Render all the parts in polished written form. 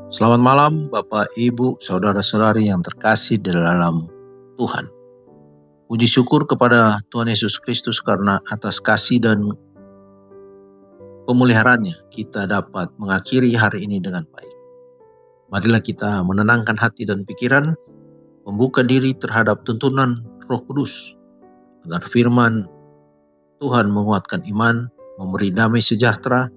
Selamat malam Bapak, Ibu, Saudara-saudari yang terkasih di dalam Tuhan. Puji syukur kepada Tuhan Yesus Kristus karena atas kasih dan pemeliharaannya kita dapat mengakhiri hari ini dengan baik. Marilah kita menenangkan hati dan pikiran, membuka diri terhadap tuntunan Roh Kudus, agar firman Tuhan menguatkan iman, memberi damai sejahtera,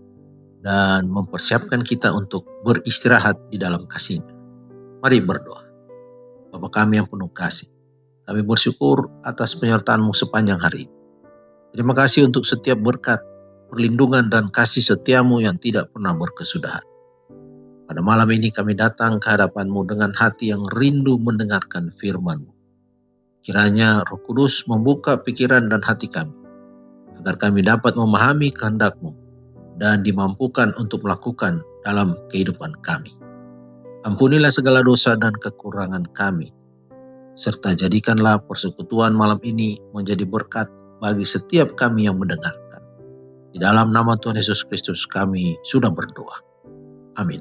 dan mempersiapkan kita untuk beristirahat di dalam kasih-Nya. Mari berdoa. Bapa kami yang penuh kasih, kami bersyukur atas penyertaan-Mu sepanjang hari ini. Terima kasih untuk setiap berkat, perlindungan, dan kasih setia-Mu yang tidak pernah berkesudahan. Pada malam ini kami datang ke hadapan-Mu dengan hati yang rindu mendengarkan firman-Mu. Kiranya Roh Kudus membuka pikiran dan hati kami, agar kami dapat memahami kehendak-Mu dan dimampukan untuk melakukan dalam kehidupan kami. Ampunilah segala dosa dan kekurangan kami, serta jadikanlah persekutuan malam ini menjadi berkat bagi setiap kami yang mendengarkan. Di dalam nama Tuhan Yesus Kristus kami sudah berdoa. Amin.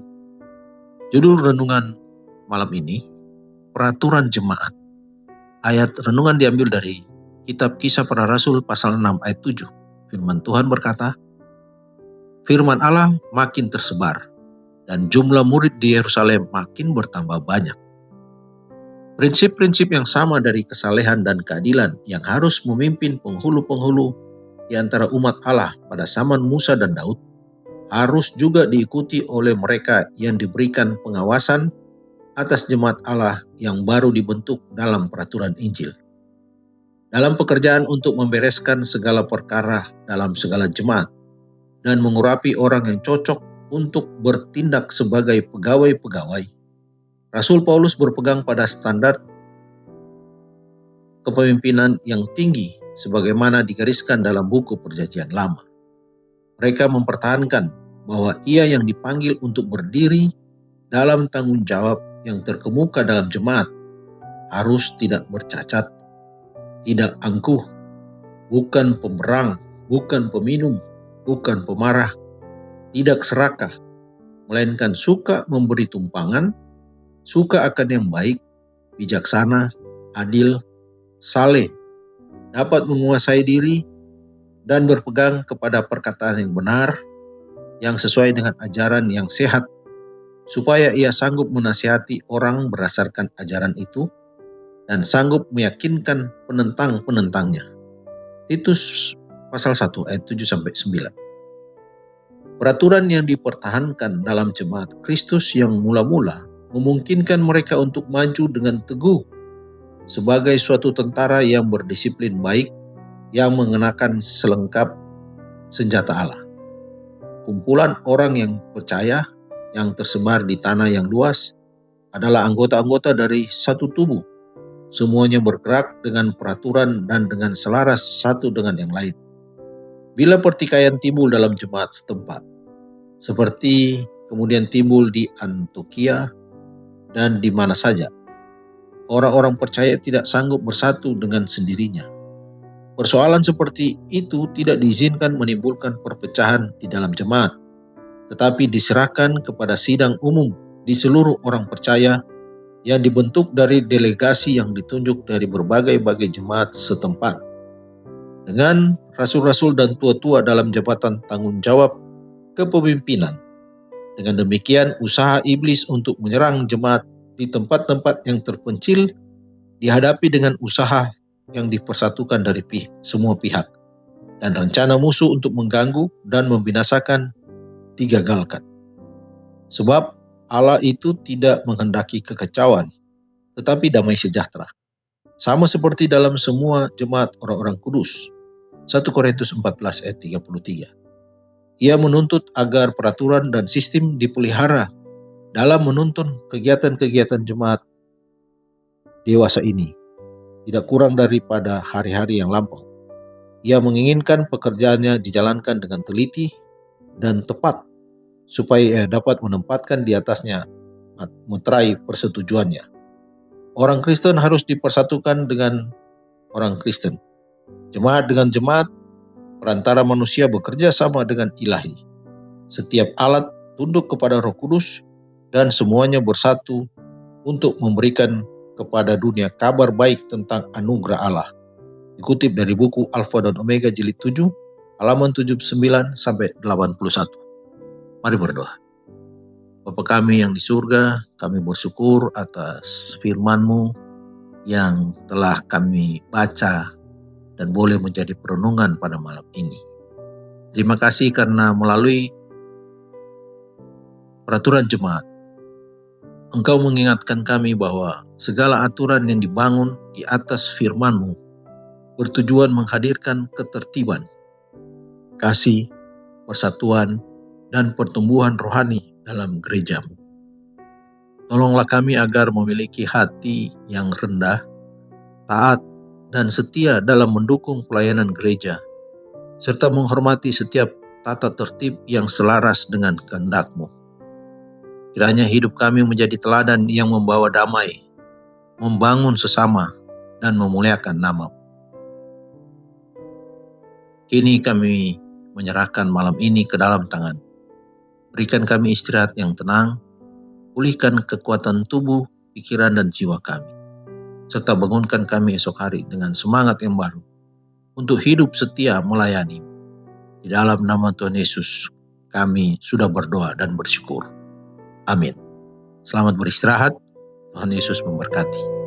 Judul renungan malam ini, Peraturan Jemaat. Ayat renungan diambil dari Kitab Kisah Para Rasul pasal 6 ayat 7. Firman Tuhan berkata, firman Allah makin tersebar, dan jumlah murid di Yerusalem makin bertambah banyak. Prinsip-prinsip yang sama dari kesalehan dan keadilan yang harus memimpin penghulu-penghulu di antara umat Allah pada zaman Musa dan Daud harus juga diikuti oleh mereka yang diberikan pengawasan atas jemaat Allah yang baru dibentuk dalam peraturan Injil. Dalam pekerjaan untuk membereskan segala perkara dalam segala jemaat dan mengurapi orang yang cocok untuk bertindak sebagai pegawai-pegawai, Rasul Paulus berpegang pada standar kepemimpinan yang tinggi sebagaimana digariskan dalam buku Perjanjian Lama. Mereka mempertahankan bahwa ia yang dipanggil untuk berdiri dalam tanggung jawab yang terkemuka dalam jemaat harus tidak bercacat, tidak angkuh, bukan pemberang, bukan peminum, bukan pemarah, tidak serakah, melainkan suka memberi tumpangan, suka akan yang baik, bijaksana, adil, saleh, dapat menguasai diri, dan berpegang kepada perkataan yang benar, yang sesuai dengan ajaran yang sehat, supaya ia sanggup menasihati orang berdasarkan ajaran itu, dan sanggup meyakinkan penentang-penentangnya. Titus pasal 1 ayat 7-9. Peraturan yang dipertahankan dalam jemaat Kristus yang mula-mula memungkinkan mereka untuk maju dengan teguh sebagai suatu tentara yang berdisiplin baik, yang mengenakan selengkap senjata Allah. Kumpulan orang yang percaya yang tersebar di tanah yang luas adalah anggota-anggota dari satu tubuh. Semuanya bergerak dengan peraturan dan dengan selaras satu dengan yang lain. Bila pertikaian timbul dalam jemaat setempat, seperti kemudian timbul di Antiokhia dan di mana saja, orang-orang percaya tidak sanggup bersatu dengan sendirinya. Persoalan seperti itu tidak diizinkan menimbulkan perpecahan di dalam jemaat, tetapi diserahkan kepada sidang umum di seluruh orang percaya yang dibentuk dari delegasi yang ditunjuk dari berbagai-bagai jemaat setempat, dengan rasul-rasul dan tua-tua dalam jabatan tanggung jawab kepemimpinan. Dengan demikian, usaha iblis untuk menyerang jemaat di tempat-tempat yang terpencil dihadapi dengan usaha yang dipersatukan dari semua pihak, dan rencana musuh untuk mengganggu dan membinasakan digagalkan. Sebab Allah itu tidak menghendaki kekacauan, tetapi damai sejahtera. Sama seperti dalam semua jemaat orang-orang kudus. 1 Korintus 14 ayat 33. Ia menuntut agar peraturan dan sistem dipelihara dalam menuntun kegiatan-kegiatan jemaat dewasa ini, tidak kurang daripada hari-hari yang lampau. Ia menginginkan pekerjaannya dijalankan dengan teliti dan tepat, supaya ia dapat menempatkan di atasnya meterai persetujuannya. Orang Kristen harus dipersatukan dengan orang Kristen. Jemaat dengan jemaat, perantara manusia bekerja sama dengan ilahi. Setiap alat tunduk kepada Roh Kudus dan semuanya bersatu untuk memberikan kepada dunia kabar baik tentang anugerah Allah. Dikutip dari buku Alfa dan Omega jilid 7, halaman 79 sampai 81. Mari berdoa. Bapa kami yang di surga, kami bersyukur atas firman-Mu yang telah kami baca dan boleh menjadi perenungan pada malam ini. Terima kasih karena melalui peraturan jemaat, Engkau mengingatkan kami bahwa segala aturan yang dibangun di atas firman-Mu bertujuan menghadirkan ketertiban, kasih, persatuan, dan pertumbuhan rohani dalam gereja-Mu. Tolonglah kami agar memiliki hati yang rendah, taat, dan setia dalam mendukung pelayanan gereja, serta menghormati setiap tata tertib yang selaras dengan kehendak-Mu. Kiranya hidup kami menjadi teladan yang membawa damai, membangun sesama, dan memuliakan nama-Mu. Kini kami menyerahkan malam ini ke dalam tangan. Berikan kami istirahat yang tenang, pulihkan kekuatan tubuh, pikiran, dan jiwa kami, serta bangunkan kami esok hari dengan semangat yang baru untuk hidup setia melayani. Di dalam nama Tuhan Yesus kami sudah berdoa dan bersyukur. Amin. Selamat beristirahat. Tuhan Yesus memberkati.